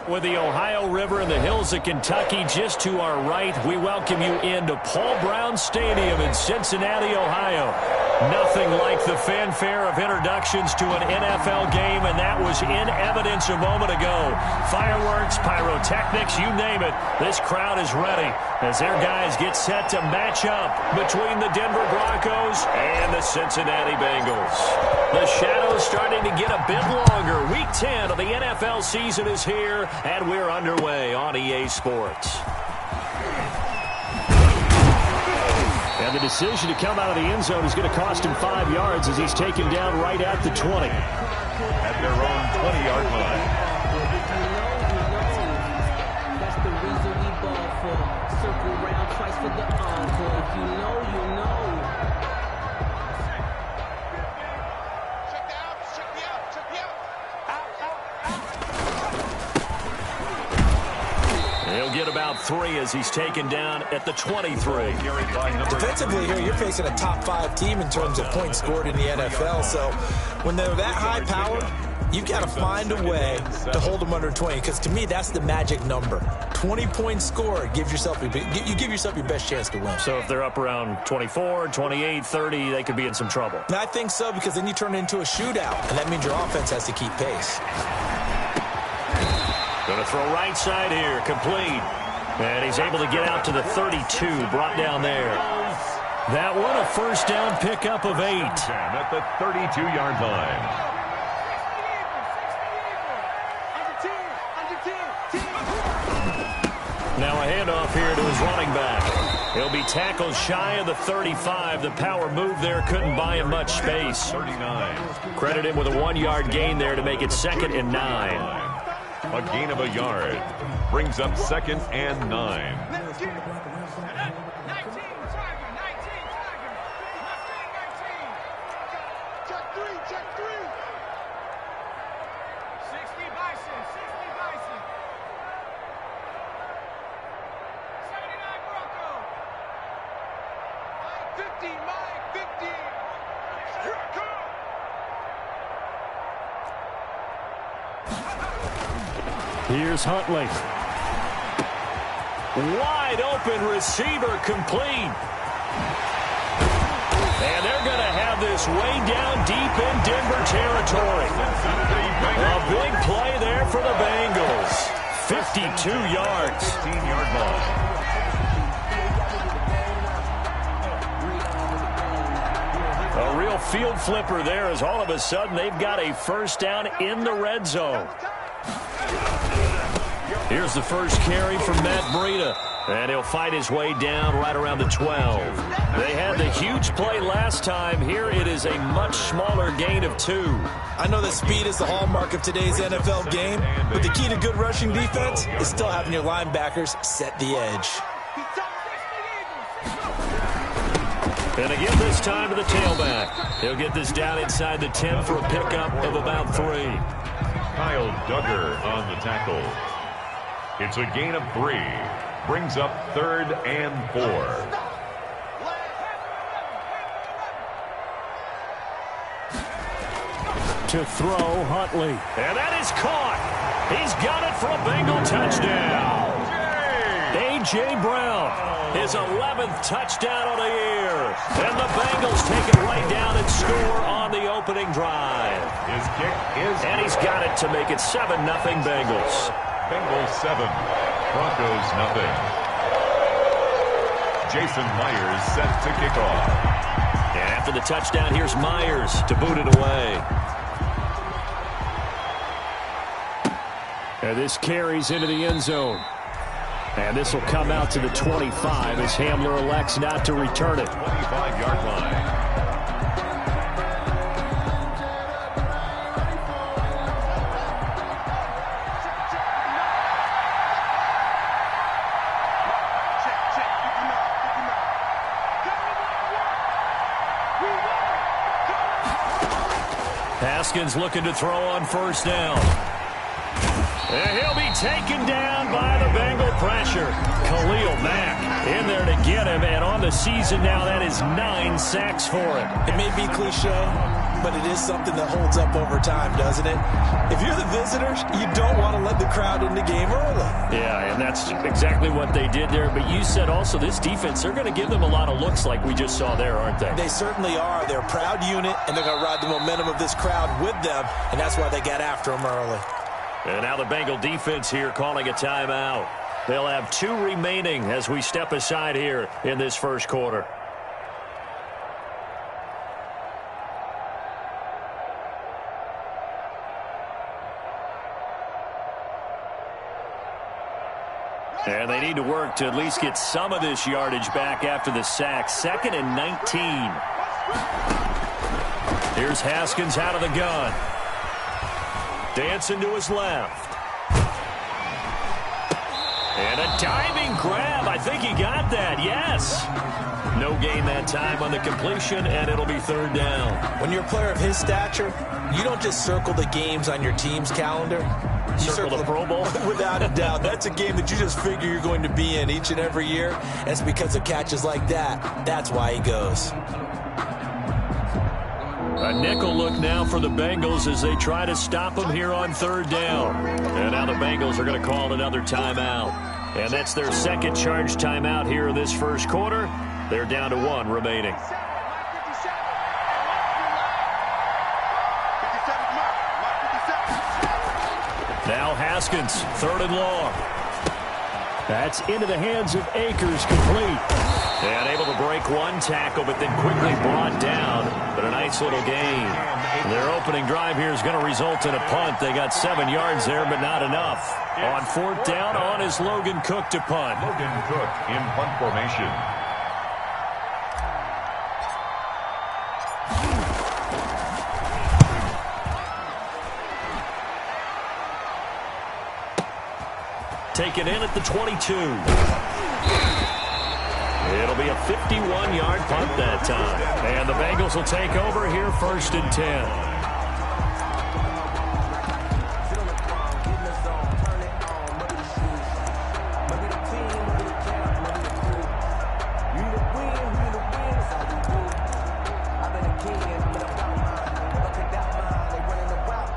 With the Ohio River and the hills of Kentucky just to our right, we welcome you into Paul Brown Stadium in Cincinnati, Ohio. Nothing like the fanfare of introductions to an NFL game, and that was in evidence a moment ago. Fireworks, pyrotechnics, you name it. This crowd is ready as their guys get set to match up between the Denver Broncos and the Cincinnati Bengals. The shadows starting to get a bit longer. Week 10 of the NFL season is here, and we're underway on EA Sports. And the decision to come out of the end zone is going to cost him 5 yards as he's taken down right at the 20. At their own 20-yard line. That's the reason we ball for. Circle round twice for the encore. If you know, you know. He'll get about 3 as he's taken down at the 23. Defensively here, you're facing a top-5 team in terms of points scored in the NFL. So when they're that high powered, you've got to find a way to hold them under 20. Because to me, that's the magic number. 20 points scored, you give yourself your best chance to win. So if they're up around 24, 28, 30, they could be in some trouble. And I think so, because then you turn it into a shootout, and that means your offense has to keep pace. Going to throw right side here, complete. And he's able to get out to the 32, brought down there. That one, a first down pickup of 8. At the 32-yard line. Now a handoff here to his running back. He'll be tackled shy of the 35. The power move there couldn't buy him much space. 39. Credit him with a 1-yard gain there to make it 2nd and 9. A gain of a yard. Brings up 2nd and 9. Here's Huntley. Wide open receiver complete. And they're going to have this way down deep in Denver territory. A big play there for the Bengals. 52 yards. 15-yard line. A real field flipper there as all of a sudden they've got a first down in the red zone. Here's the first carry from Matt Breida. And he'll fight his way down right around the 12. They had the huge play last time. Here it is a much smaller gain of 2. I know that speed is the hallmark of today's NFL game, but the key to good rushing defense is still having your linebackers set the edge. And again this time to the tailback. He'll get this down inside the 10 for a pickup of about 3. Kyle Duggar on the tackle. It's a gain of 3. Brings up 3rd and 4. To throw, Huntley. And that is caught. He's got it for a Bengal touchdown. A.J. Brown, his 11th touchdown of the year. And the Bengals take it right down and score on the opening drive. His kick is... And he's got it to make it 7-0 Bengals. Bengals 7, Broncos nothing. Jason Myers set to kick off. And after the touchdown, here's Myers to boot it away. And this carries into the end zone. And this will come out to the 25 as Hamler elects not to return it. 25-yard line. Haskins looking to throw on first down. And he'll be taken down by the Bengal pressure. Khalil Mack in there to get him, and on the season now, that is 9 sacks for him. It may be cliche, but it is something that holds up over time, doesn't it? If you're the visitors, you don't want to let the crowd in the game early. Yeah, and that's exactly what they did there. But you said also this defense, they're going to give them a lot of looks like we just saw there, aren't they? They certainly are. They're a proud unit, and they're going to ride the momentum of this crowd with them, and that's why they got after them early. And now the Bengal defense here calling a timeout. They'll have 2 remaining as we step aside here in this first quarter. And they need to work to at least get some of this yardage back after the sack. 2nd and 19. Here's Haskins out of the gun. Dancing to his left. And a diving grab. I think he got that. Yes. No gain that time on the completion, and it'll be 3rd down. When you're a player of his stature, you don't just circle the games on your team's calendar. You circle the Pro Bowl? Without a doubt. That's a game that you just figure you're going to be in each and every year. And it's because of catches like that. That's why he goes. A nickel look now for the Bengals as they try to stop them here on 3rd down. And now the Bengals are going to call another timeout. And that's their 2nd charge timeout here in this first quarter. They're down to 1 remaining. Now Haskins, 3rd and long. That's into the hands of Akers, complete. And able to break 1 tackle, but then quickly brought down. But a nice little gain. Their opening drive here is going to result in a punt. They got 7 yards there, but not enough. On 4th down, on is Logan Cook to punt. Logan Cook in punt formation. Taken in at the 22. It'll be a 51-yard punt that time. And the Bengals will take over here 1st and 10.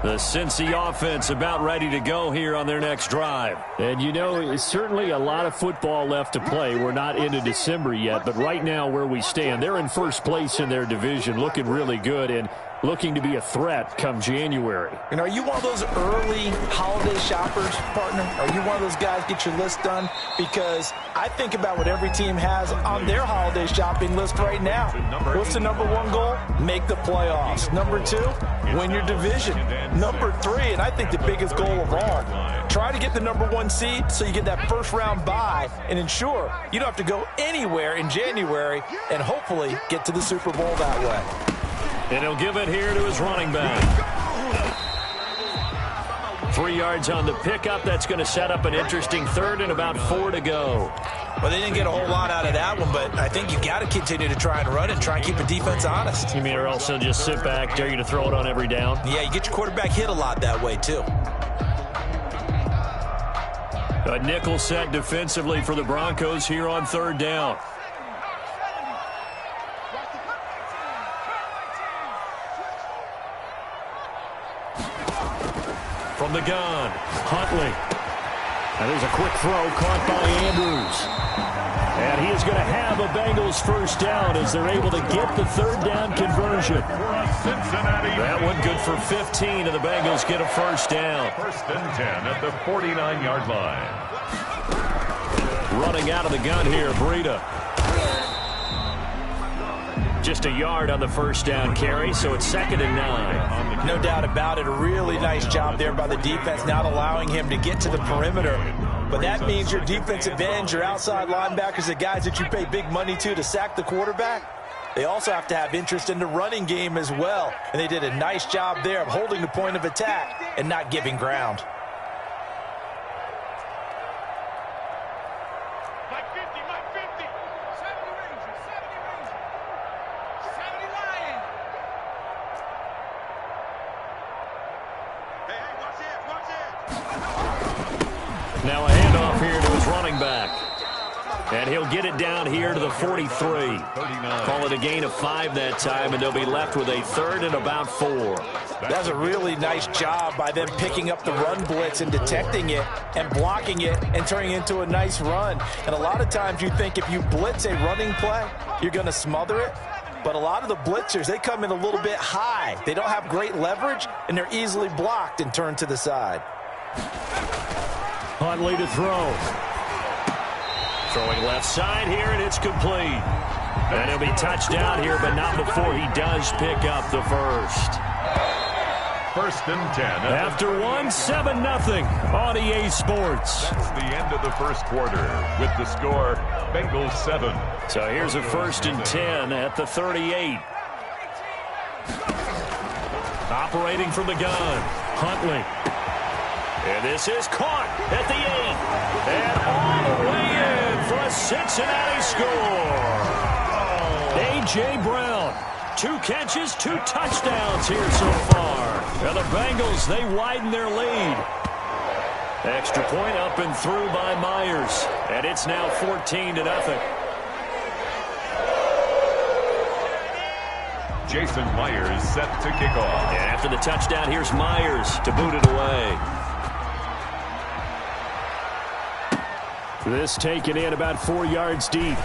The Cincy offense about ready to go here on their next drive. And, you know, it's certainly a lot of football left to play. We're not into December yet, but right now where we stand, they're in first place in their division, looking really good and looking to be a threat come January. And are you one of those early holiday shoppers, partner? Are you one of those guys get your list done? Because I think about what every team has on their holiday shopping list right now. What's the number 1 goal? Make the playoffs. Number 2, win your division. Number 3, and I think the biggest goal of all, try to get the number 1 seed so you get that first-round bye and ensure you don't have to go anywhere in January and hopefully get to the Super Bowl that way. And he'll give it here to his running back. 3 yards on the pickup. That's going to set up an interesting 3rd and about 4 to go. Well, they didn't get a whole lot out of that one, but I think you got to continue to try and run and try and keep the defense honest. You mean or else they'll just sit back, dare you to throw it on every down? Yeah, you get your quarterback hit a lot that way, too. A nickel set defensively for the Broncos here on 3rd down. From the gun, Huntley. And there's a quick throw caught by Andrews. And he is going to have a Bengals first down as they're able to get the 3rd down conversion. That one good for 15, and the Bengals get a first down. 1st and 10 at the 49-yard line. Running out of the gun here, Breida. Just a yard on the first down carry, so it's 2nd and 9. No doubt about it. A really nice job there by the defense, not allowing him to get to the perimeter. But that means your defensive ends, your outside linebackers, the guys that you pay big money to sack the quarterback, they also have to have interest in the running game as well. And they did a nice job there of holding the point of attack and not giving ground. Now a handoff here to his running back. And he'll get it down here to the 43. Call it a gain of 5 that time, and they'll be left with a third and about 4. That's a really nice job by them picking up the run blitz and detecting it and blocking it and turning it into a nice run. And a lot of times you think if you blitz a running play, you're going to smother it. But a lot of the blitzers, they come in a little bit high. They don't have great leverage, and they're easily blocked and turned to the side. Huntley to throw. Throwing left side here, and it's complete. And he'll be touchdown here, but not before he does pick up the first. First and 10. After 7-0 on EA Sports. That's the end of the first quarter with the score Bengals 7. So here's a first and 10 at the 38. Operating from the gun, Huntley. And this is caught at the 8. And all the way in for a Cincinnati score. A.J. Brown, 2 catches, 2 touchdowns here so far. And the Bengals, they widen their lead. Extra point up and through by Myers. And it's now 14-0. Jason Myers set to kick off. And after the touchdown, here's Myers to boot it away. This taken in about 4 yards deep.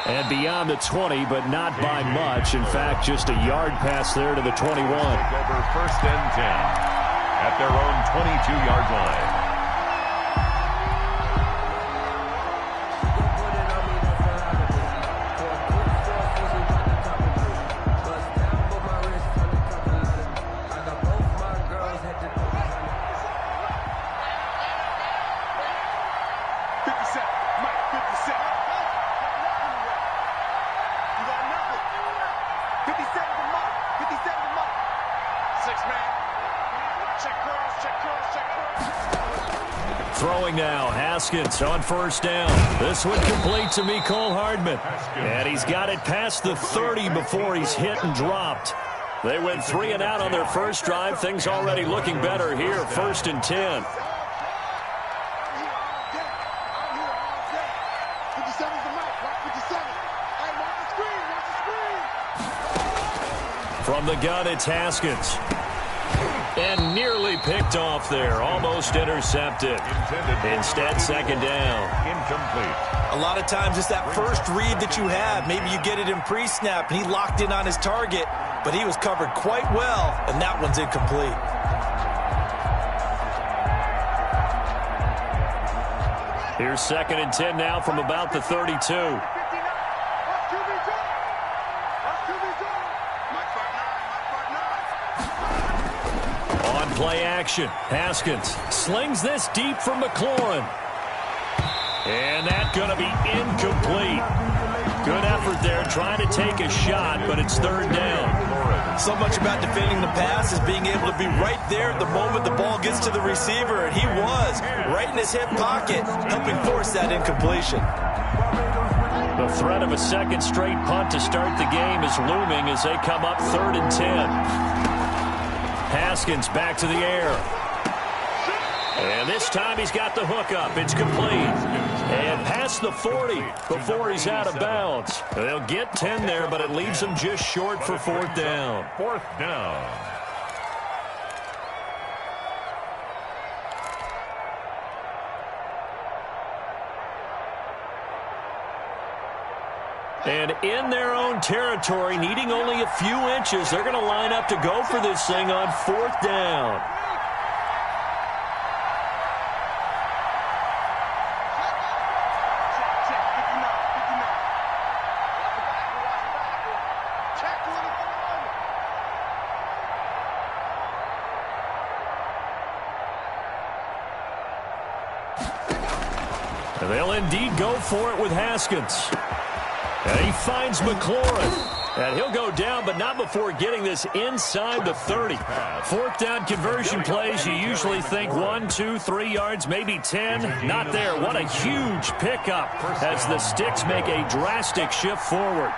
And beyond the 20, but not by much. In fact, just a yard pass there to the 21. Over first and 10 at their own 22-yard line. Throwing now, Haskins on first down. This one complete to Mecole Hardman. And he's got it past the 30 before he's hit and dropped. They went 3 and out on their first drive. Things already looking better here, first and 10. From the gun, it's Haskins. And nearly picked off there. Almost intercepted. Instead, second down. Incomplete. A lot of times it's that first read that you have. Maybe you get it in pre-snap, and he locked in on his target, but he was covered quite well, and that one's incomplete. Here's second and 10 now from about the 32. Play action. Haskins slings this deep from McLaurin. And that's going to be incomplete. Good effort there trying to take a shot, but it's third down. So much about defending the pass is being able to be right there at the moment the ball gets to the receiver, and he was right in his hip pocket, helping force that incompletion. The threat of a second straight punt to start the game is looming as they come up third and 10. Haskins back to the air. And this time he's got the hook up. It's complete. And past the 40 before he's out of bounds. They'll get 10 there, but it leaves them just short for fourth down. Fourth down. And in their own territory, needing only a few inches, they're going to line up to go for this thing on fourth down. And they'll indeed go for it with Haskins. And he finds McLaurin. And he'll go down, but not before getting this inside the 30. Fourth down conversion plays, you usually think 1, 2, 3 yards, maybe 10. Not there. What a huge pickup as the Sticks make a drastic shift forward.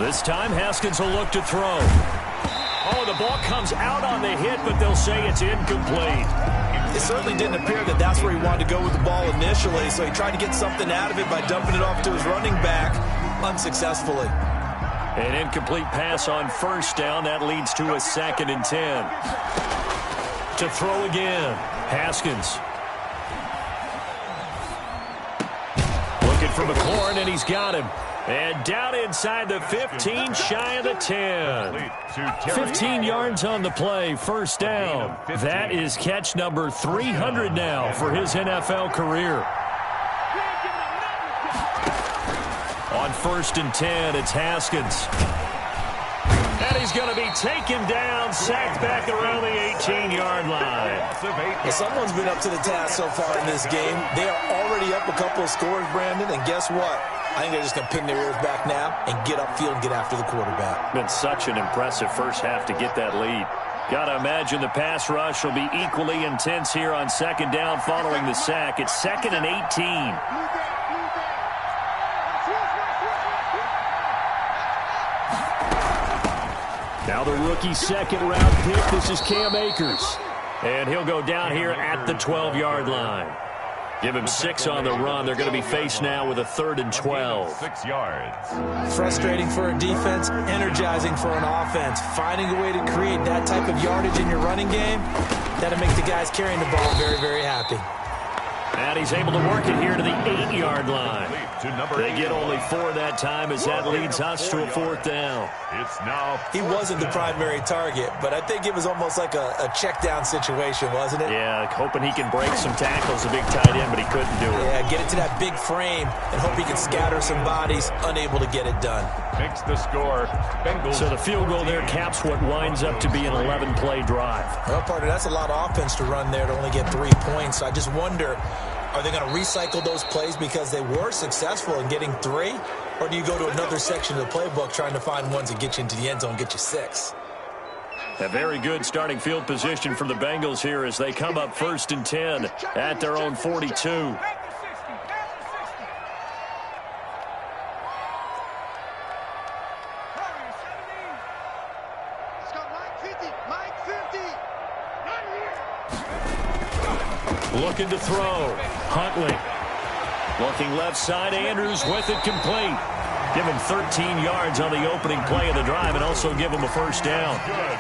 This time, Haskins will look to throw. Oh, the ball comes out on the hit, but they'll say it's incomplete. It certainly didn't appear that that's where he wanted to go with the ball initially, so he tried to get something out of it by dumping it off to his running back unsuccessfully. An incomplete pass on first down. That leads to a 2nd and 10. To throw again, Haskins. Looking for McLaurin, and he's got him. And down inside the 15, shy of the 10. 15 yards on the play, first down. That is catch number 300 now for his NFL career. On 1st and 10, it's Haskins. And he's going to be taken down, sacked back around the 18-yard line. Well, someone's been up to the task so far in this game. They are already up a couple of scores, Brandon, and guess what? I think they're just going to pin their ears back now and get upfield and get after the quarterback. Been such an impressive first half to get that lead. Got to imagine the pass rush will be equally intense here on 2nd down following the sack. It's 2nd and 18. Now the rookie 2nd-round pick. This is Cam Akers. And he'll go down here at the 12-yard line. Give him 6 on the run. They're going to be faced now with a 3rd and 12. 6 yards. Frustrating for a defense, energizing for an offense. Finding a way to create that type of yardage in your running game, that'll make the guys carrying the ball very, very happy. And he's able to work it here to the 8-yard line. They get only 4 that time as that leads us to a 4th down. He wasn't the primary target, but I think it was almost like a check down situation, wasn't it? Yeah, hoping he can break some tackles, a big tight end, but he couldn't do it. Yeah, get it to that big frame and hope he can scatter some bodies, unable to get it done. Makes the score. Bengals. So the field goal there caps what winds up to be an 11-play drive. Well, partner, that's a lot of offense to run there to only get 3 points. So I just wonder, are they going to recycle those plays because they were successful in getting 3? Or do you go to another section of the playbook trying to find ones that get you into the end zone and get you 6? A very good starting field position for the Bengals here as they come up 1st and 10 at their own 42. Looking to throw. Huntley. Looking left side. Andrews with it complete. Give him 13 yards on the opening play of the drive and also give him a 1st down.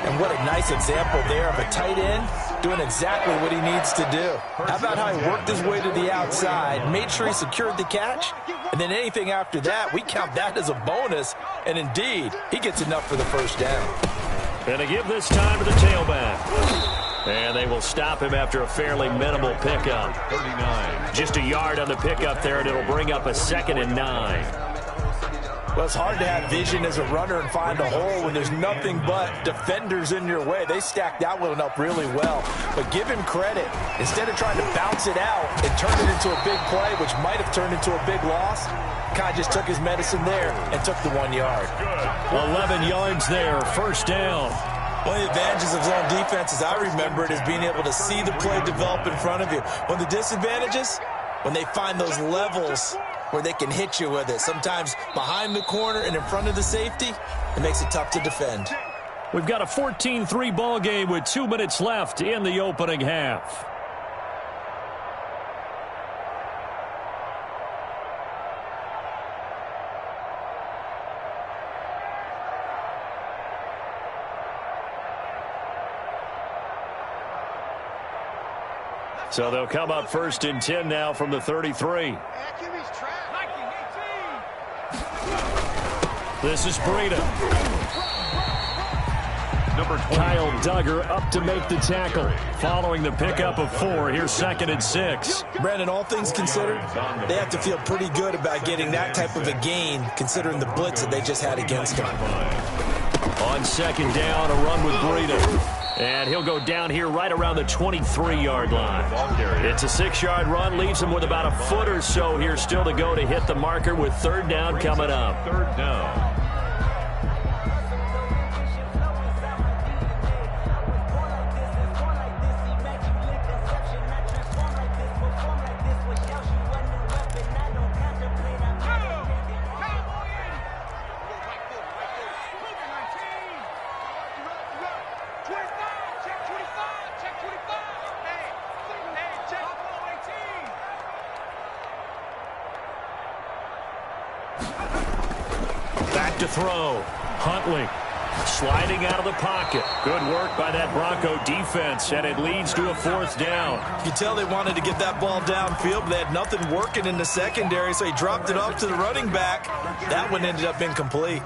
And what a nice example there of a tight end doing exactly what he needs to do. How about how he worked his way to the outside, made sure he secured the catch, and then anything after that, we count that as a bonus. And indeed, he gets enough for the 1st down. And to give this time to the tailback. And they will stop him after a fairly minimal pickup. 39. Just a yard on the pickup there, and it'll bring up a 2nd and 9. Well, it's hard to have vision as a runner and find a hole when there's nothing but defenders in your way. They stacked that one up really well. But give him credit. Instead of trying to bounce it out and turn it into a big play, which might have turned into a big loss, Kai just took his medicine there and took the 1 yard. 11 yards there, 1st down. One of the advantages of zone defense, as I remember it, is being able to see the play develop in front of you. One of the disadvantages, when they find those levels where they can hit you with it. Sometimes behind the corner and in front of the safety, it makes it tough to defend. We've got a 14-3 ball game with 2 minutes left in the opening half. So they'll come up 1st and 10 now from the 33. This is Breida. Number 20. Kyle Duggar up to make the tackle. Following the pickup of 4, here's 2nd and 6. Brandon, all things considered, they have to feel pretty good about getting that type of a gain, considering the blitz that they just had against them. On 2nd down, a run with Breida. And he'll go down here right around the 23-yard line. It's a 6-yard run, leaves him with about a foot or so here still to go to hit the marker with 3rd down coming up. 3rd down. throw. Huntley sliding out of the pocket. Good work by that Bronco defense, and it leads to a 4th down. You can tell they wanted to get that ball downfield, but they had nothing working in the secondary, so he dropped it off to the running back. That one ended up incomplete.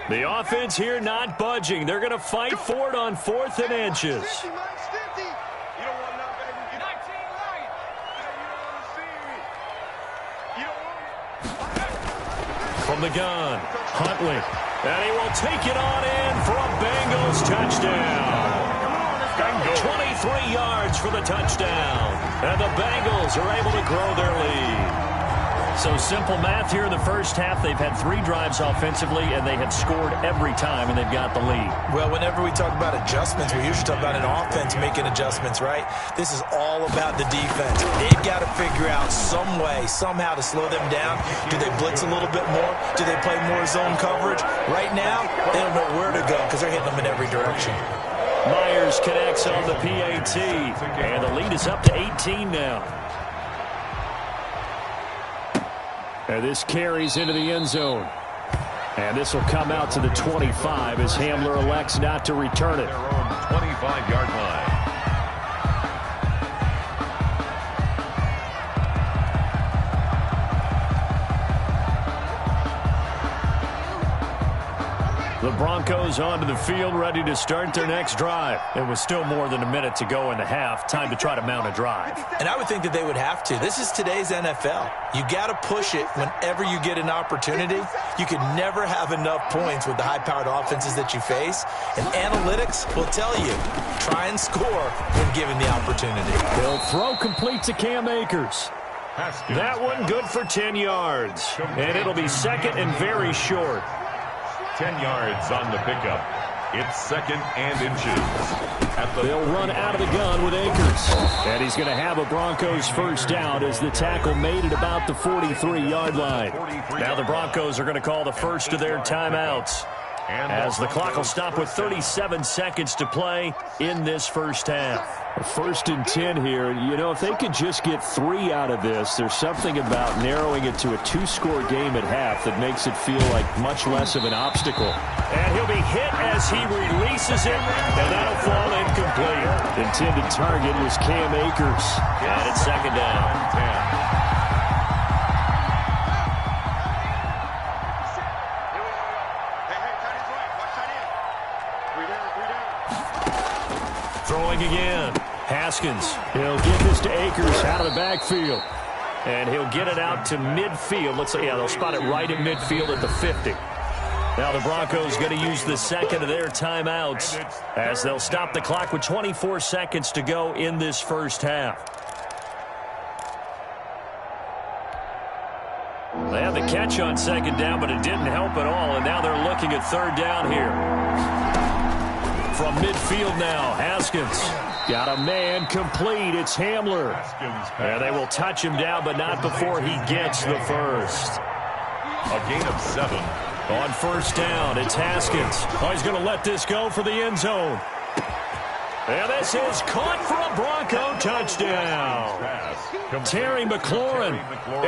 The offense here not budging. They're going to fight for it on 4th and inches. From the gun, Huntley. And he will take it on in for a Bengals touchdown. 23 yards for the touchdown. And the Bengals are able to grow their lead. So simple math here in the first half. They've had 3 drives offensively, and they have scored every time, and they've got the lead. Well, whenever we talk about adjustments, we usually talk about an offense making adjustments, right? This is all about the defense. They've got to figure out some way, somehow to slow them down. Do they blitz a little bit more? Do they play more zone coverage? Right now, they don't know where to go because they're hitting them in every direction. Myers connects on the PAT, and the lead is up to 18 now. And this carries into the end zone. And this will come out to the 25 as Hamler elects not to return it. Their own 25-yard line. The Broncos onto the field, ready to start their next drive. It was still more than a minute to go in the half. Time to try to mount a drive. And I would think that they would have to. This is today's NFL. You got to push it whenever you get an opportunity. You can never have enough points with the high-powered offenses that you face. And analytics will tell you, try and score when given the opportunity. They'll throw complete to Cam Akers. That one good for 10 yards. And it'll be second and very short. 10 yards on the pickup. It's 2nd and inches. They'll run out of the gun with Akers. And he's going to have a Broncos first down as the tackle made it about the 43-yard line. Now the Broncos are going to call the first of their timeouts, as the clock will stop with 37 seconds to play in this first half. A 1st and 10 here. You know, if they could just get 3 out of this, there's something about narrowing it to a 2-score game at half that makes it feel like much less of an obstacle. And he'll be hit as he releases it, and that'll fall incomplete. Intended target was Cam Akers. And it's 2nd down. Throwing again. Haskins. He'll get this to Akers out of the backfield. And he'll get it out to midfield. Let's say, yeah, they'll spot it right at midfield at the 50. Now the Broncos going to use the second of their timeouts as they'll stop the clock with 24 seconds to go in this first half. They had the catch on 2nd down, but it didn't help at all. And now they're looking at 3rd down here. From midfield now, Haskins got a man complete. It's Hamler. And they will touch him down, but not before he gets the first. A gain of 7. On 1st down, it's Haskins. Oh, he's going to let this go for the end zone. And this is caught for a Bronco touchdown. Terry McLaurin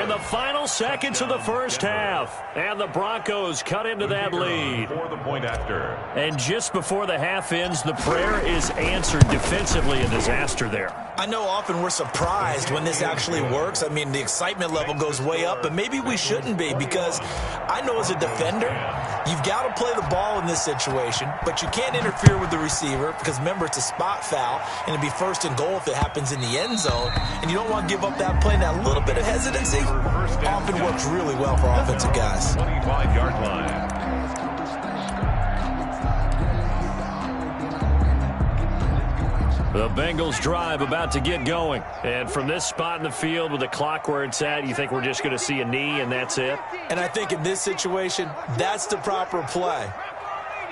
in the final seconds of the first half. And the Broncos cut into that lead. For the point after. And just before the half ends, the prayer is answered. Defensively, a disaster there. I know often we're surprised when this actually works. I mean, the excitement level goes way up, but maybe we shouldn't be, because I know as a defender, you've got to play the ball in this situation, but you can't interfere with the receiver because, remember, it's a spot foul, and it'd be 1st and goal if it happens in the end zone, and you don't want to give up that play. And that little bit of hesitancy often works really well for offensive guys. 25-yard line. The Bengals drive about to get going. And from this spot in the field with the clock where it's at, you think we're just going to see a knee and that's it? And I think in this situation, that's the proper play.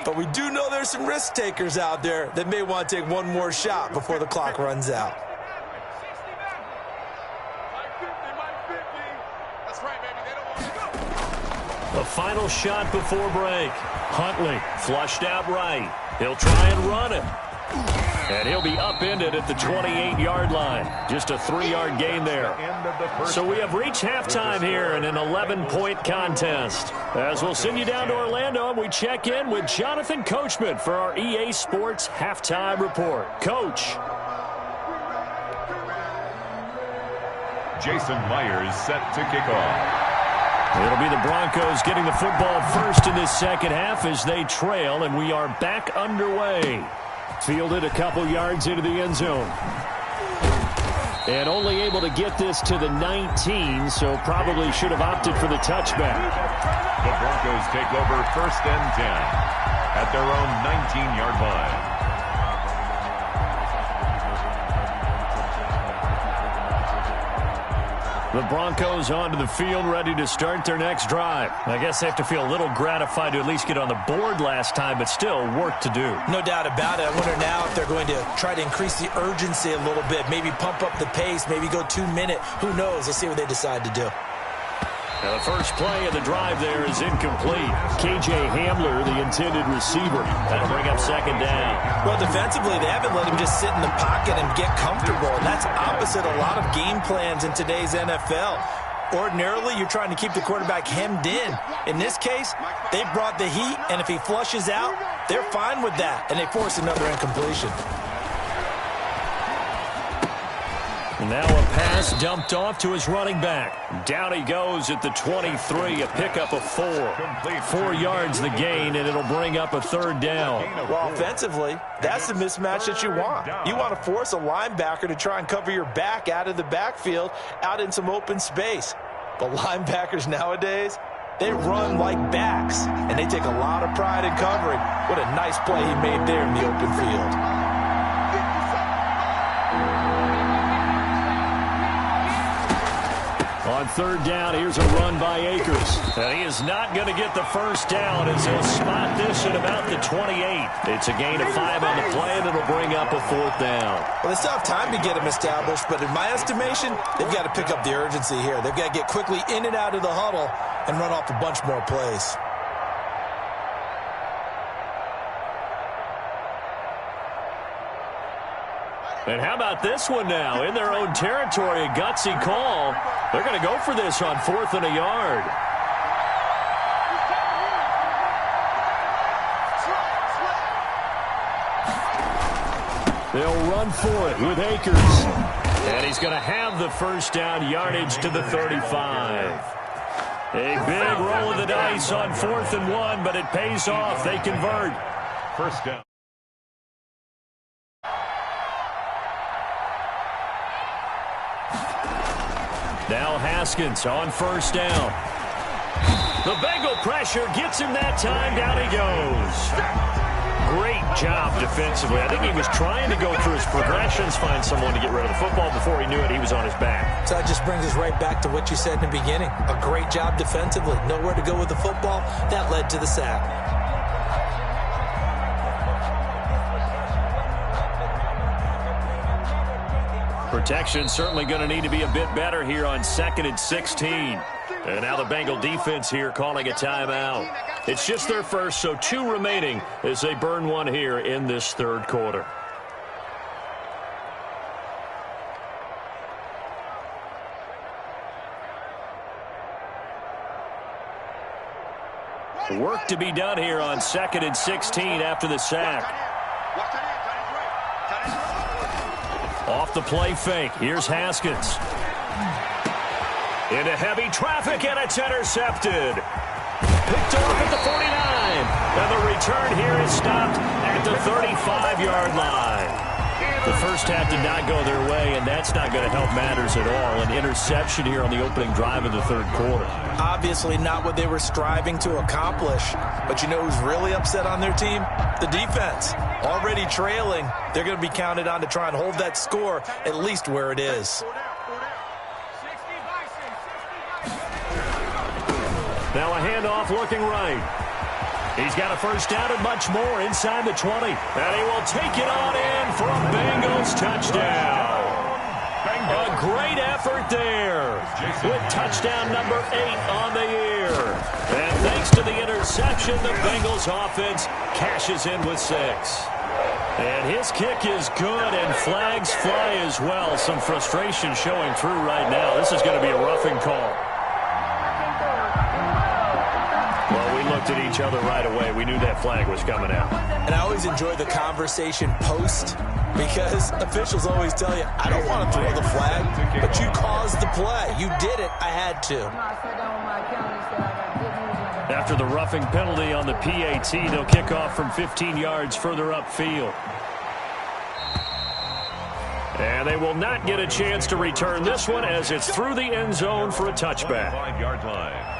But we do know there's some risk takers out there that may want to take one more shot before the clock runs out. The final shot before break. Huntley flushed out right. He'll try and run it. And he'll be upended at the 28-yard line. Just a 3-yard gain there. So we have reached halftime here in an 11-point contest. As we'll send you down to Orlando, and we check in with Jonathan Coachman for our EA Sports Halftime Report. Coach. Jason Myers set to kick off. It'll be the Broncos getting the football first in this second half as they trail, and we are back underway. Fielded a couple yards into the end zone. And only able to get this to the 19, so probably should have opted for the touchback. The Broncos take over 1st and 10 at their own 19-yard line. The Broncos onto the field, ready to start their next drive. I guess they have to feel a little gratified to at least get on the board last time, but still work to do. No doubt about it. I wonder now if they're going to try to increase the urgency a little bit, maybe pump up the pace, maybe go 2-minute. Who knows? Let's see what they decide to do. Now the first play of the drive there is incomplete. K.J. Hamler, the intended receiver. That'll bring up second down. Well, defensively, they haven't let him just sit in the pocket and get comfortable. And that's opposite a lot of game plans in today's NFL. Ordinarily, you're trying to keep the quarterback hemmed in. In this case, they brought the heat, and if he flushes out, they're fine with that, and they force another incompletion. Now a pass dumped off to his running back. Down he goes at the 23, a pickup of 4. 4 yards the gain, and it'll bring up a third down. Well, offensively, that's the mismatch that you want. You want to force a linebacker to try and cover your back out of the backfield, out in some open space. But linebackers nowadays, they run like backs, and they take a lot of pride in covering. What a nice play he made there in the open field. On third down, here's a run by Akers. And he is not going to get the first down as he'll spot this at about the 28. It's a gain of 5 on the play, and it'll bring up a 4th down. Well, they still have time to get him established, but in my estimation, they've got to pick up the urgency here. They've got to get quickly in and out of the huddle and run off a bunch more plays. And how about this one now? In their own territory, a gutsy call. They're going to go for this on 4th and a yard. They'll run for it with Akers. And he's going to have the first down, yardage to the 35. A big roll of the dice on 4th and 1, but it pays off. They convert. First down. Now Haskins on first down. The Bengal pressure gets him that time. Down he goes. Great job defensively. I think he was trying to go through his progressions, find someone to get rid of the football. Before he knew it, he was on his back. So that just brings us right back to what you said in the beginning. A great job defensively. Nowhere to go with the football. That led to the sack. Protection certainly going to need to be a bit better here on 2nd and 16. And now the Bengal defense here calling a timeout. It's just their first, so 2 remaining as they burn one here in this third quarter. Work to be done here on 2nd and 16 after the sack. Off the play fake. Here's Haskins. Into heavy traffic, and it's intercepted. Picked off at the 49. And the return here is stopped at the 35-yard line. The first half did not go their way, and that's not going to help matters at all. An interception here on the opening drive of the third quarter. Obviously not what they were striving to accomplish. But you know who's really upset on their team? The defense. Already trailing, they're going to be counted on to try and hold that score at least where it is. Now a handoff looking right. He's got a first down and much more inside the 20. And he will take it on in for a Bengals touchdown. A great effort there with touchdown number 8 on the year. And thanks to the interception, the Bengals offense cashes in with 6. And his kick is good, and flags fly as well. Some frustration showing through right now. This is going to be a roughing call. Well, we looked at each other right away. We knew that flag was coming out. And I always enjoy the conversation post, because officials always tell you, I don't want to throw the flag, but you caused the play. You did it. I had to. After the roughing penalty on the PAT, they'll kick off from 15 yards further upfield. And they will not get a chance to return this one as it's through the end zone for a touchback. 5-yard line.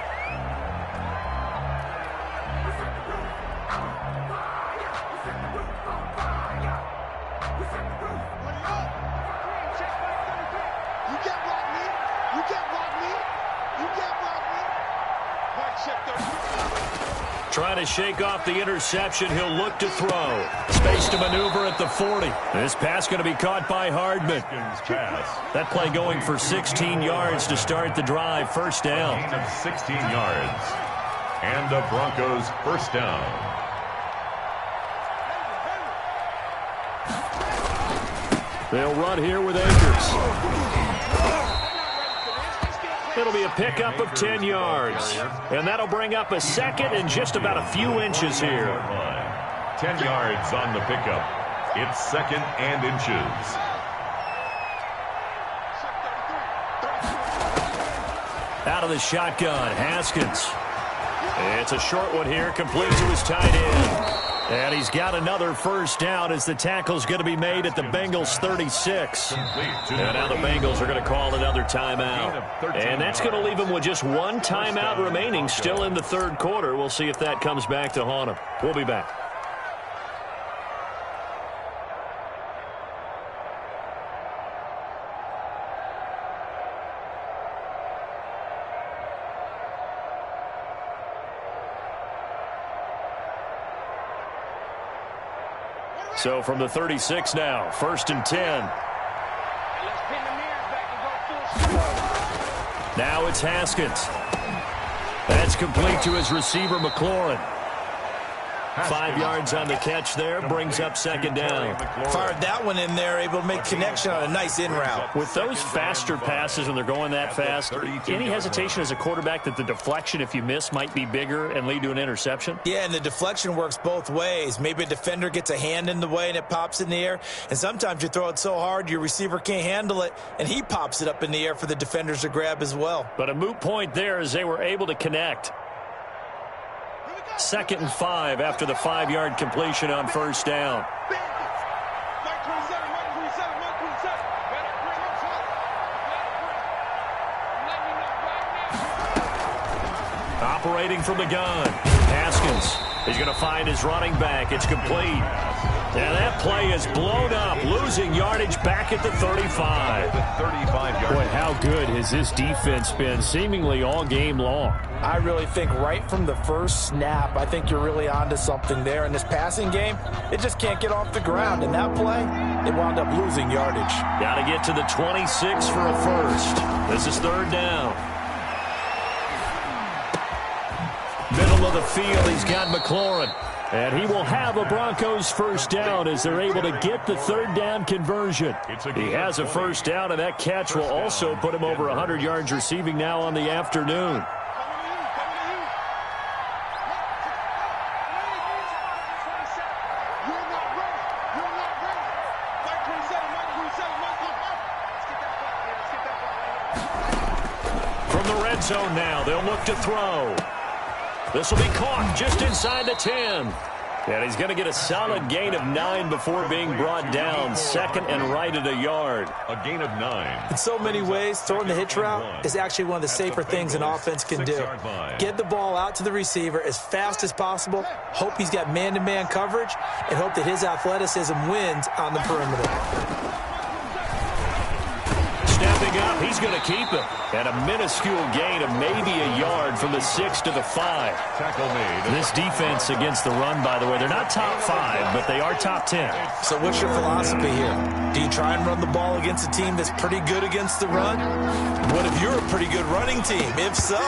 Trying to shake off the interception. He'll look to throw. Space to maneuver at the 40. This pass going to be caught by Hardman. That play going for 16 yards to start the drive. First down. Gain of 16 yards. And the Broncos first down. They'll run here with Akers. It'll be a pickup of 10 yards. And that'll bring up a second and just about a few inches here. 10 yards on the pickup. It's second and inches. Out of the shotgun, Haskins. It's a short one here, complete to his tight end. And he's got another first down as the tackle's going to be made at the Bengals 36. And now the Bengals are going to call another timeout. And that's going to leave them with just one timeout remaining still in the third quarter. We'll see if that comes back to haunt them. We'll be back. So from the 36 now, first and 10. Now it's Haskins. That's complete to his receiver, McLaurin. 5 yards on the catch there, brings up second down. Fired that one in there, able to make connection on a nice in route. With those faster passes when they're going that fast, any hesitation as a quarterback that the deflection, if you miss, might be bigger and lead to an interception? Yeah, and the deflection works both ways. Maybe a defender gets a hand in the way and it pops in the air, and sometimes you throw it so hard your receiver can't handle it, and he pops it up in the air for the defenders to grab as well. But a moot point there as they were able to connect. 2nd and 5 after the 5-yard completion on first down. Operating from the gun. Haskins. He's going to find his running back. It's complete. And that play is blown up, losing yardage back at the 35. Boy, how good has this defense been seemingly all game long? I really think right from the first snap, I think you're really onto something there. In this passing game, it just can't get off the ground. And that play, it wound up losing yardage. Got to get to the 26 for a first. This is third down. Middle of the field, he's got McLaurin. And he will have a Broncos first down as they're able to get the third down conversion. He has a first down, and that catch will also put him over 100 yards receiving now on the afternoon. From the red zone now, they'll look to throw. This will be caught just inside the 10. And he's going to get a solid gain of 9 before being brought down. Second and right at a yard. A gain of 9. In so many ways, throwing the hitch route is actually one of the safer things an offense can do. Get the ball out to the receiver as fast as possible, hope he's got man-to-man coverage, and hope that his athleticism wins on the perimeter. Stepping up, he's going to keep it. And a minuscule gain of maybe a yard from the 6 to the 5. Tackle made. This defense against the run, by the way, they're not top 5, but they are top 10. So what's your philosophy here? Do you try and run the ball against a team that's pretty good against the run? What if you're a pretty good running team? If so,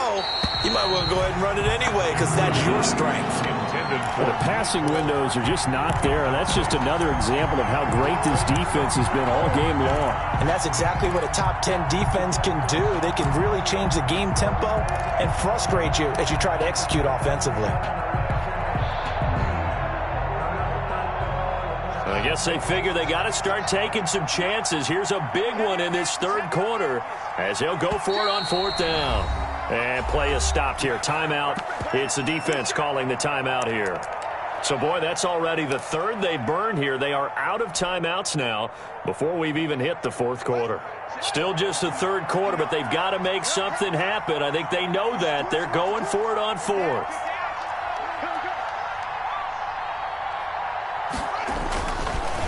you might want to go ahead and run it anyway because that's your strength. Intended But the passing windows are just not there, and that's just another example of how great this defense has been all game long. And that's exactly what a top 10 defense can do. They can really change the game tempo and frustrate you as you try to execute offensively. I guess they figure they got to start taking some chances. Here's a big one in this third quarter as they'll go for it on fourth down. And play is stopped here. Timeout. It's the defense calling the timeout here. So, boy, that's already the third they burned here. They are out of timeouts now before we've even hit the fourth quarter. Still just the third quarter, but they've got to make something happen. I think they know that. They're going for it on fourth.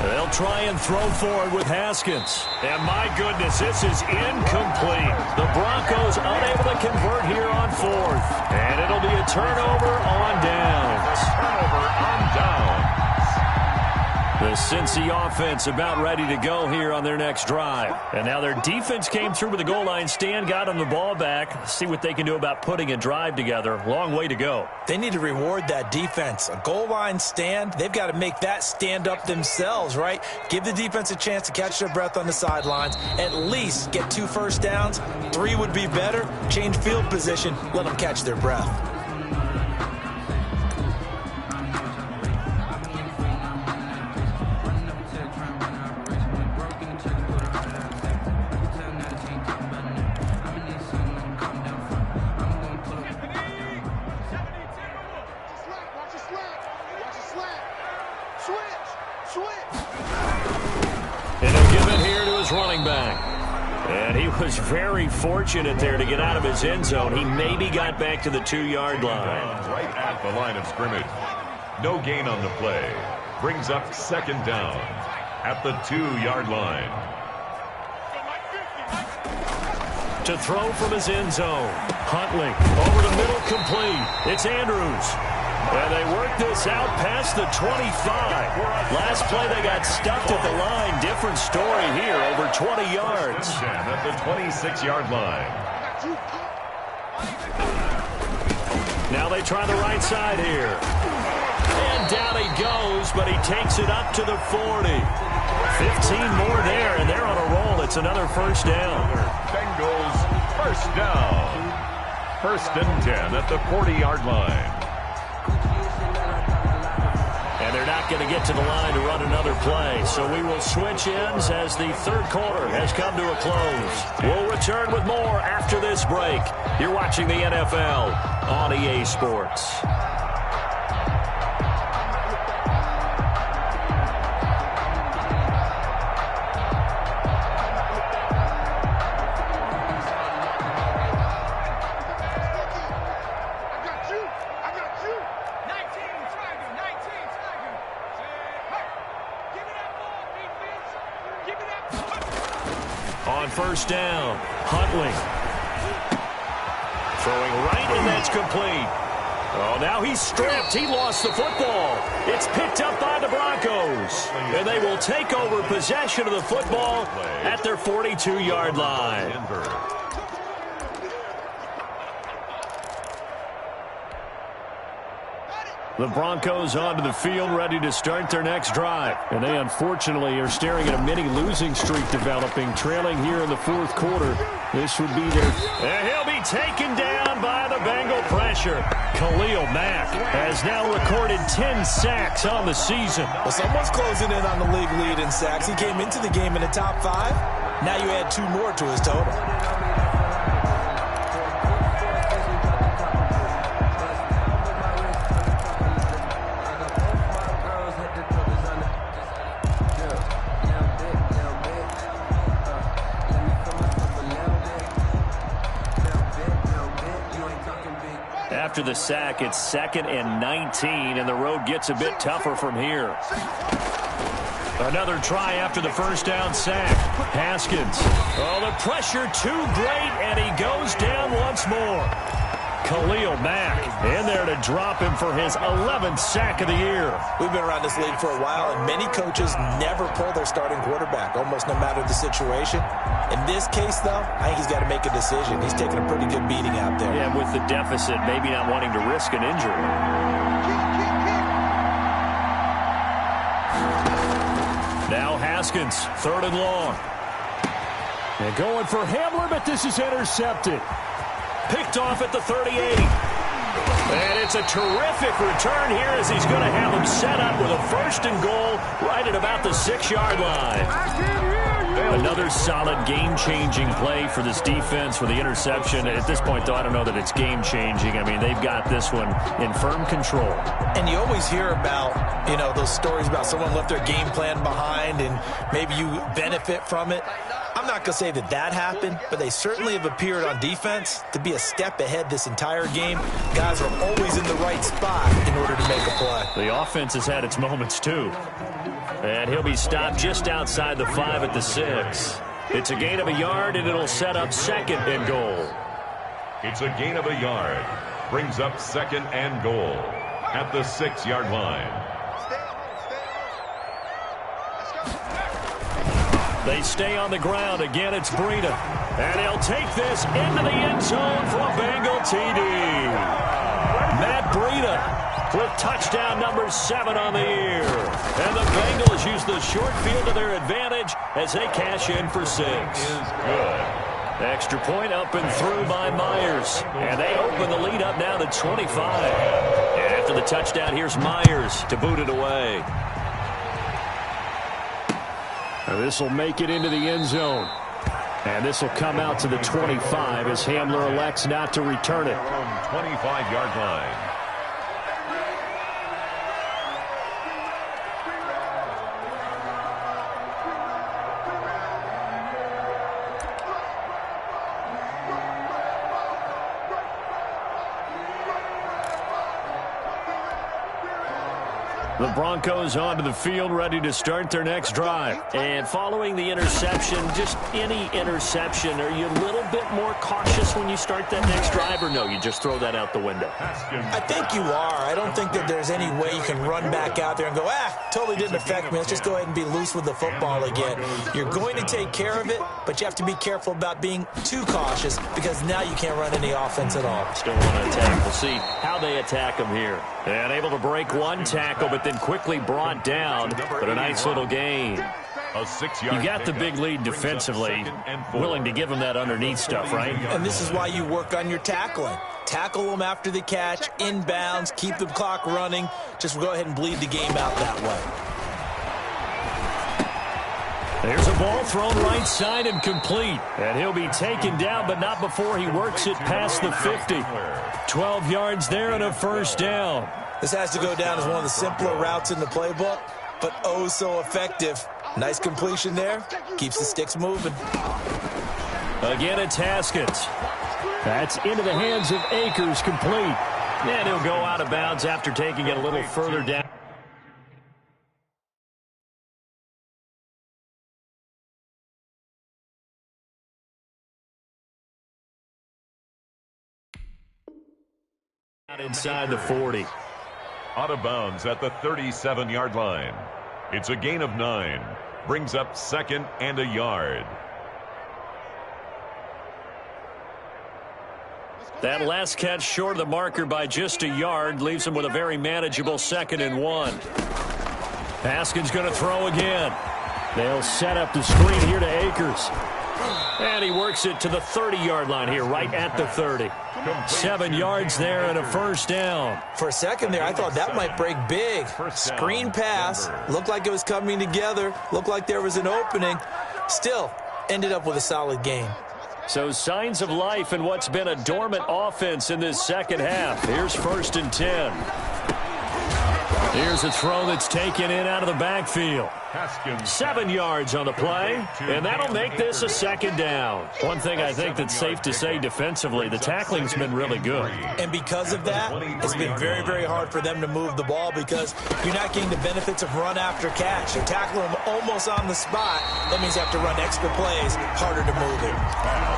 They'll try and throw forward with Haskins. And my goodness, this is incomplete. The Broncos unable to convert here on fourth. And it'll be a turnover on downs. Turnover on downs. The Cincy offense about ready to go here on their next drive. And now their defense came through with the goal line stand, got them the ball back. See what they can do about putting a drive together. Long way to go. They need to reward that defense. A goal line stand, they've got to make that stand up themselves, right? Give the defense a chance to catch their breath on the sidelines. At least get 2 first downs. 3 would be better. Change field position. Let them catch their breath. Was very fortunate there to get out of his end zone. He maybe got back to the 2-yard line. Right at the line of scrimmage. No gain on the play. Brings up second down at the 2-yard line. To throw from his end zone. Huntley over the middle, complete. It's Andrews. And they work this out past the 25. Last play they got stuffed at the line. Different story here, over 20 yards. At the 26-yard line. Now they try the right side here. And down he goes, but he takes it up to the 40. 15 more there, and they're on a roll. It's another first down. Bengals first down. First and 10 at the 40-yard line. And they're not going to get to the line to run another play. So we will switch ends as the third quarter has come to a close. We'll return with more after this break. You're watching the NFL on EA Sports. First down, Huntley. Throwing right, and that's complete. Oh, now he's stripped. He lost the football. It's picked up by the Broncos. And they will take over possession of the football at their 42-yard line. The Broncos onto the field, ready to start their next drive. And they, unfortunately, are staring at a mini losing streak developing, trailing here in the fourth quarter. This would be their... And he'll be taken down by the Bengal pressure. Khalil Mack has now recorded 10 sacks on the season. Well, someone's closing in on the league lead in sacks. He came into the game in the top 5. Now you add 2 more to his total. After the sack, it's 2nd and 19, and the road gets a bit tougher from here. Another try after the first down sack. Haskins. Oh, the pressure too great, and he goes down once more. Khalil Mack in there to drop him for his 11th sack of the year. We've been around this league for a while, and many coaches never pull their starting quarterback, almost no matter the situation. In this case, though, I think he's got to make a decision. He's taking a pretty good beating out there. Yeah, with the deficit, maybe not wanting to risk an injury. Haskins, 3rd and long. And going for Hamler, but this is intercepted. Picked off at the 38. And it's a terrific return here as he's going to have him set up with a 1st and goal right at about the 6-yard line. Another solid game-changing play for this defense with the interception. At this point, though, I don't know that it's game-changing. I mean, they've got this one in firm control. And you always hear about, you know, those stories about someone left their game plan behind and maybe you benefit from it. I'm not going to say that that happened, but they certainly have appeared on defense to be a step ahead this entire game. Guys are always in the right spot in order to make a play. The offense has had its moments, too. And he'll be stopped just outside the 5 at the 6. It's a gain of a yard, and it'll set up 2nd and goal. It's a gain of a yard. Brings up 2nd and goal at the 6-yard line. They stay on the ground. Again, it's Breida. And he'll take this into the end zone for a Bengal TD. Matt Breida with touchdown number 7 on the year. And the Bengals use the short field to their advantage as they cash in for 6. Is good. Extra point up and through by Myers. And they open the lead up now to 25. And after the touchdown, here's Myers to boot it away. This will make it into the end zone. And this will come out to the 25 as Hamler elects not to return it. 25-yard line. The Broncos onto the field, ready to start their next drive. And following the interception, just any interception, are you a little bit more cautious when you start that next drive, or no, you just throw that out the window? I think you are. I don't think that there's any way you can run back out there and go, totally didn't affect me. Let's just go ahead and be loose with the football again. You're going to take care of it, but you have to be careful about being too cautious because now you can't run any offense at all. Still want to attack. We'll see how they attack him here. And able to break one tackle, but then quickly brought down, but a nice little gain. You got the big lead defensively, willing to give them that underneath stuff, right? And this is why you work on your tackling. Tackle them after the catch, inbounds, keep the clock running. Just go ahead and bleed the game out that way. There's a ball thrown right side and complete. And he'll be taken down, but not before he works it past the 50. 12 yards there and a 1st down. This has to go down as one of the simpler routes in the playbook, but oh so effective. Nice completion there. Keeps the sticks moving. Again, it's Haskins. That's into the hands of Akers, complete. And he'll go out of bounds after taking it a little further down. Inside the 40. Out of bounds at the 37-yard line. It's a gain of 9. Brings up 2nd and a yard. That last catch short of the marker by just a yard leaves him with a very manageable 2nd and 1. Haskins going to throw again. They'll set up the screen here to Akers. And he works it to the 30-yard line here, right at the 30. 7 yards there and a 1st down. For a second there, I thought that might break big. Screen pass. Looked like it was coming together. Looked like there was an opening. Still, ended up with a solid gain. So signs of life in what's been a dormant offense in this second half. Here's 1st and 10. Here's a throw that's taken in out of the backfield. 7 yards on the play, and that'll make this a 2nd down. One thing I think that's safe to say defensively, the tackling's been really good. And because of that, it's been very, very hard for them to move the ball because you're not getting the benefits of run after catch. You're tackling them almost on the spot. That means you have to run extra plays, harder to move it.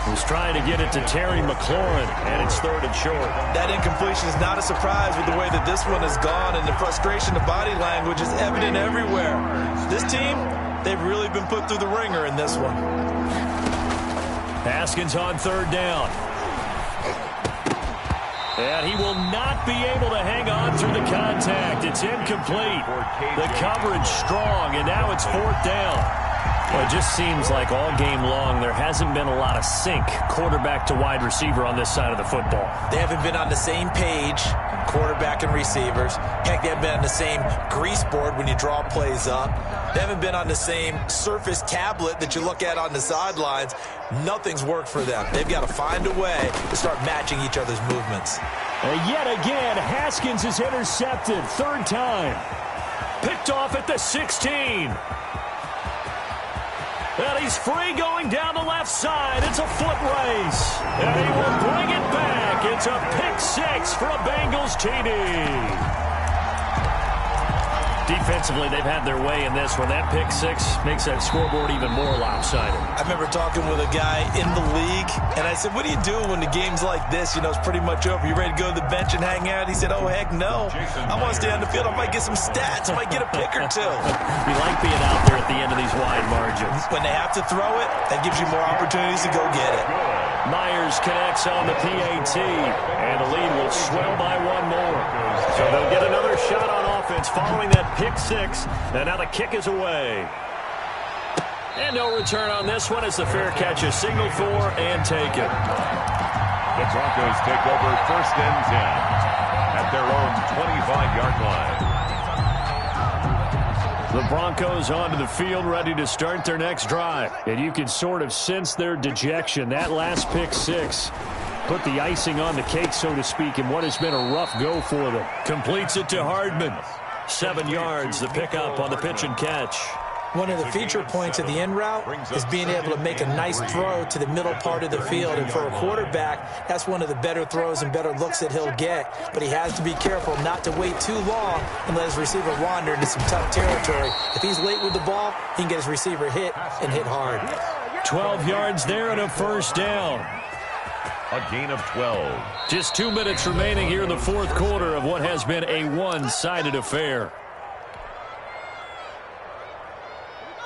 He's trying to get it to Terry McLaurin, and it's 3rd and short. That incompletion is not a surprise with the way that this one has gone, and the frustration of body language is evident everywhere. This team, they've really been put through the ringer in this one. Haskins on 3rd down. And he will not be able to hang on through the contact. It's incomplete. The coverage strong, and now it's 4th down. Well, it just seems like all game long there hasn't been a lot of sync quarterback to wide receiver on this side of the football. They haven't been on the same page, quarterback and receivers. Heck, they haven't been on the same grease board when you draw plays up. They haven't been on the same Surface tablet that you look at on the sidelines. Nothing's worked for them. They've got to find a way to start matching each other's movements. And yet again, Haskins is intercepted. Third time. Picked off at the 16. And he's free going down the left side. It's a foot race. And he will bring it back. It's a pick six for a Bengals TD. Defensively, they've had their way in this one. That pick six makes that scoreboard even more lopsided. I remember talking with a guy in the league, and I said, what do you do when the game's like this? You know, it's pretty much over. You ready to go to the bench and hang out? He said, oh, heck no. I want to stay on the field. I might get some stats. I might get a pick or two. We like being out there at the end of these wide margins. When they have to throw it, that gives you more opportunities to go get it. Myers connects on the PAT, and the lead will swell by one more. So they'll get another shot on offense following that pick six, and now the kick is away. And no return on this one as the fair catch is signaled for and taken. The Broncos take over 1st and 10 at their own 25-yard line. The Broncos onto the field ready to start their next drive. And you can sort of sense their dejection. That last pick six put the icing on the cake, so to speak, in what has been a rough go for them. Completes it to Hardman. 7 yards, the pickup on the pitch and catch. One of the feature points of the in route is being able to make a nice throw to the middle part of the field. And for a quarterback, that's one of the better throws and better looks that he'll get. But he has to be careful not to wait too long and let his receiver wander into some tough territory. If he's late with the ball, he can get his receiver hit and hit hard. 12 yards there and a first down. A gain of 12. Just 2 minutes remaining here in the fourth quarter of what has been a one-sided affair.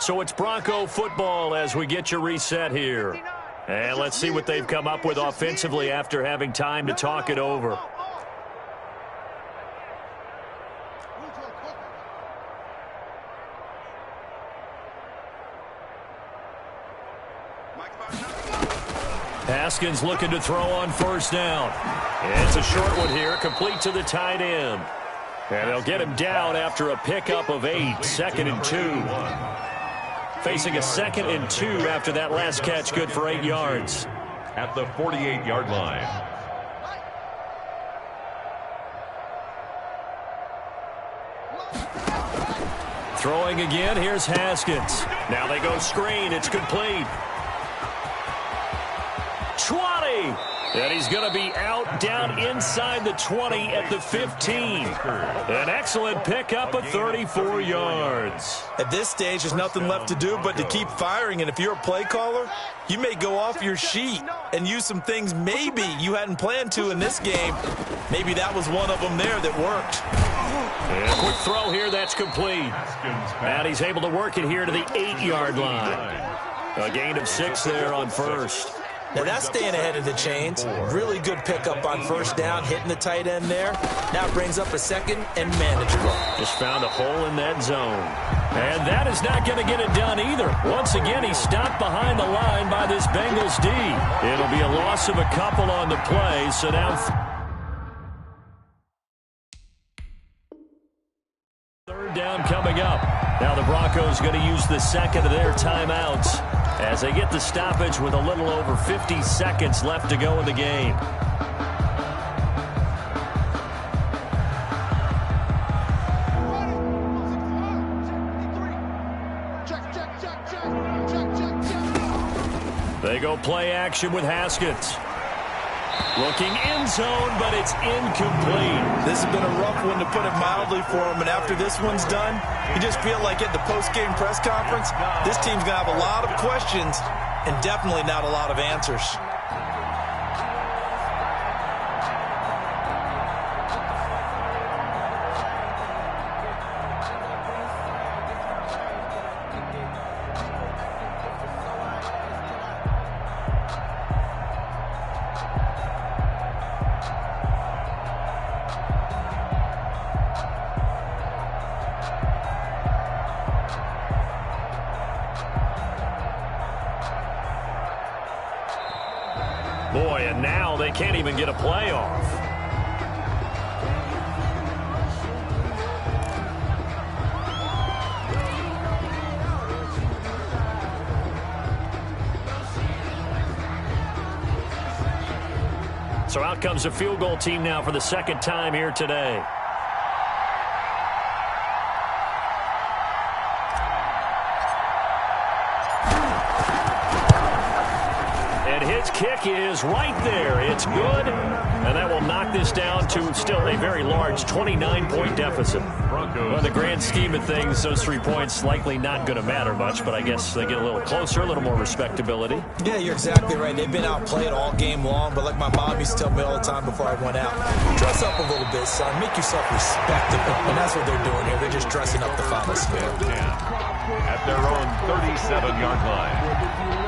So it's Bronco football as we get you reset here. And let's see what they've come up with offensively after having time to talk it over. Haskins looking to throw on first down. It's a short one here, complete to the tight end. And they'll get him down after a pickup of 8, 2nd and 2. Facing a 2nd and 2 after that last catch, good for 8 yards. At the 48-yard line. Throwing again, here's Haskins. Now they go screen, it's complete. 20! And he's going to be out down inside the 20 at the 15. An excellent pickup of 34 yards. At this stage, there's nothing left to do but to keep firing. And if you're a play caller, you may go off your sheet and use some things maybe you hadn't planned to in this game. Maybe that was one of them there that worked. And a quick throw here, that's complete. And he's able to work it here to the 8-yard line. A gain of 6 there on first. Now that's staying ahead of the chains. Really good pickup on first down, hitting the tight end there. Now it brings up a 2nd and manageable. Just found a hole in that zone. And that is not going to get it done either. Once again, he's stopped behind the line by this Bengals D. It'll be a loss of a couple on the play, so now third down coming up. Now the Broncos going to use the 2nd of their timeouts as they get the stoppage with a little over 50 seconds left to go in the game. They go play action with Haskins. Looking end zone, but it's incomplete. This has been a rough one, to put it mildly, for him. And after this one's done, you just feel like at the post-game press conference, this team's going to have a lot of questions and definitely not a lot of answers. Boy, and now they can't even get a play off. So out comes a field goal team now for the second time here today. And his kick is right there. It's good. And that will knock this down to still a very large 29-point deficit. Well, in the grand scheme of things, those 3 points likely not going to matter much, but I guess they get a little closer, a little more respectability. Yeah, you're exactly right. They've been outplayed all game long, but like my mom used to tell me all the time before I went out, dress up a little bit, son. Make yourself respectable. And that's what they're doing here. They're just dressing up the final score. At their own 37-yard line.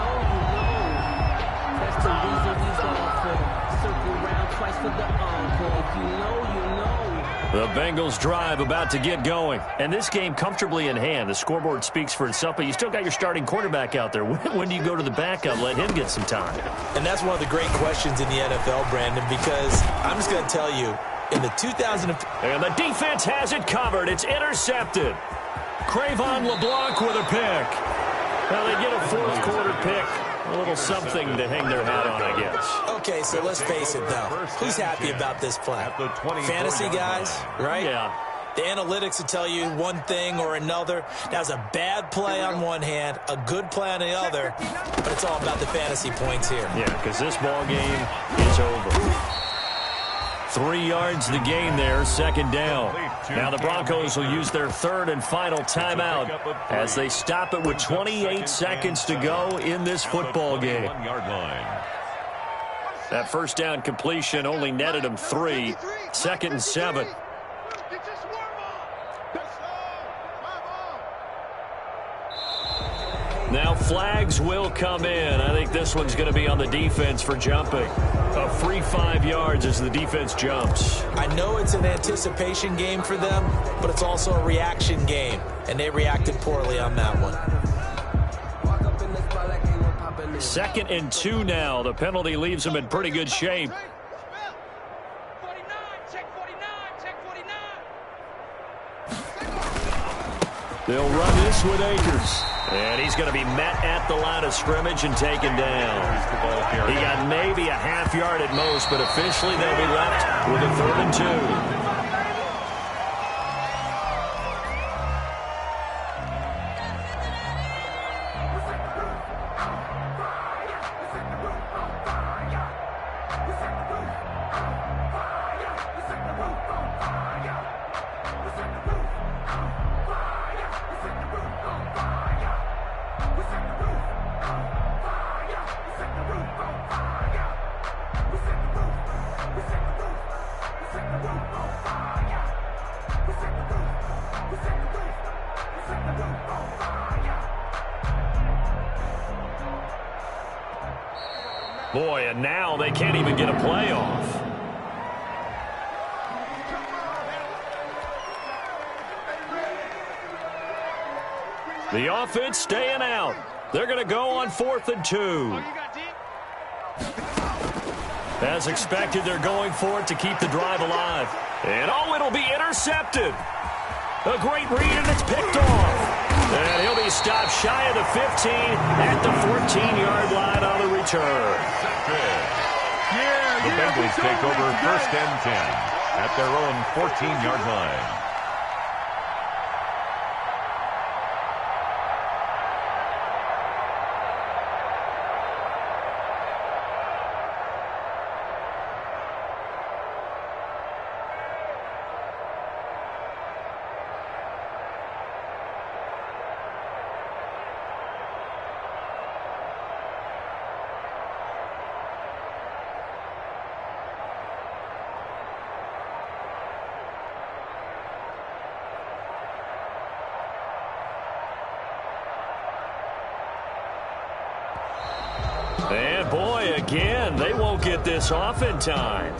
That's the reason we ball for. Circle round twice for the encore. If you know, you know. The Bengals drive about to get going. And this game comfortably in hand. The scoreboard speaks for itself, but you still got your starting quarterback out there. When do you go to the backup? Let him get some time. And that's one of the great questions in the NFL, Brandon, because I'm just going to tell you, in the 2000... And the defense has it covered. It's intercepted. Cravon LeBlanc with a pick. Well, they get a fourth quarter pick. A little something to hang their hat on, I guess. Okay, so let's face it, though. Who's happy about this play? Fantasy guys, right? Yeah. The analytics will tell you one thing or another. That was a bad play on one hand, a good play on the other, but it's all about the fantasy points here. Yeah, because this ball game is over. 3 yards the gain there, second down. Now the Broncos will use their third and final timeout as they stop it with 28 seconds to go in this football game. That first down completion only netted them 3. 2nd and 7. Now flags will come in. I think this one's going to be on the defense for jumping. A free 5 yards as the defense jumps. I know it's an anticipation game for them, but it's also a reaction game, and they reacted poorly on that one. 2nd and 2 now. The penalty leaves them in pretty good shape. They'll run this with Akers. And he's going to be met at the line of scrimmage and taken down. He got maybe a half yard at most, but officially they'll be left with a 3rd and 2. Boy, and now they can't even get a playoff. The offense staying out. They're going to go on 4th and 2. As expected, they're going for it to keep the drive alive. And oh, it'll be intercepted. A great read, and it's picked off. And he'll be stopped shy of the 15 at the 14-yard line on the return. The Bengals take over 1st and 10 at their own 14-yard line. And boy, again, they won't get this off in time.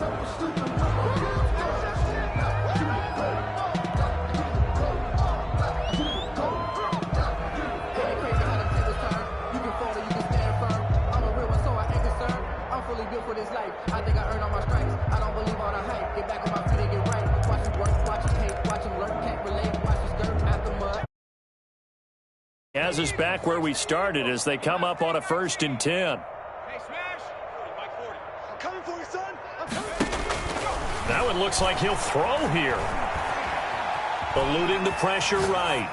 Has us back where we started as they come up on a 1st and 10. That one looks like he'll throw here. Eluding the pressure right.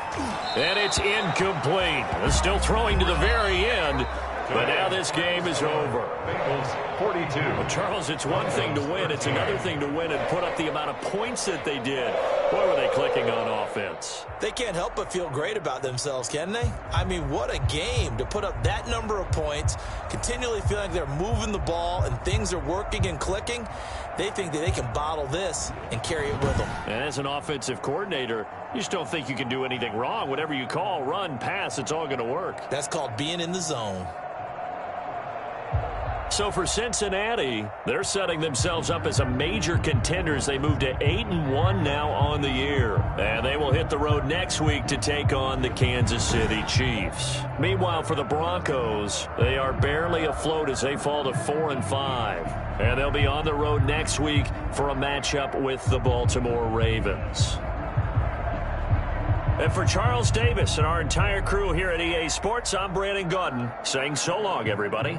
And it's incomplete. Still throwing to the very end. But now this game is over. Bengals 42. Well, Charles, it's one thing to win. It's another thing to win and put up the amount of points that they did. Boy, were they clicking on offense. They can't help but feel great about themselves, can they? I mean, what a game to put up that number of points, continually feeling like they're moving the ball and things are working and clicking. They think that they can bottle this and carry it with them. And as an offensive coordinator, you just don't think you can do anything wrong. Whatever you call, run, pass, it's all going to work. That's called being in the zone. So for Cincinnati, they're setting themselves up as a major contender as they move to 8-1 now on the year. And they will hit the road next week to take on the Kansas City Chiefs. Meanwhile, for the Broncos, they are barely afloat as they fall to 4-5. And they'll be on the road next week for a matchup with the Baltimore Ravens. And for Charles Davis and our entire crew here at EA Sports, I'm Brandon Gaudin saying so long, everybody.